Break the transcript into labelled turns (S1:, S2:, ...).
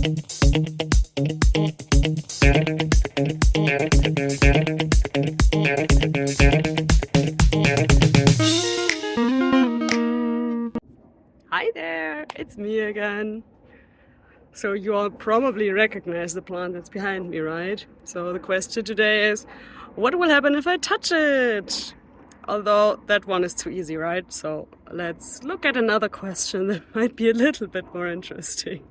S1: Hi there, it's me again. So you all probably recognize the plant that's behind me, right? So the question today is, what will happen if I touch it? Although that one is too easy, right? So let's look at another question that might be a little bit more interesting.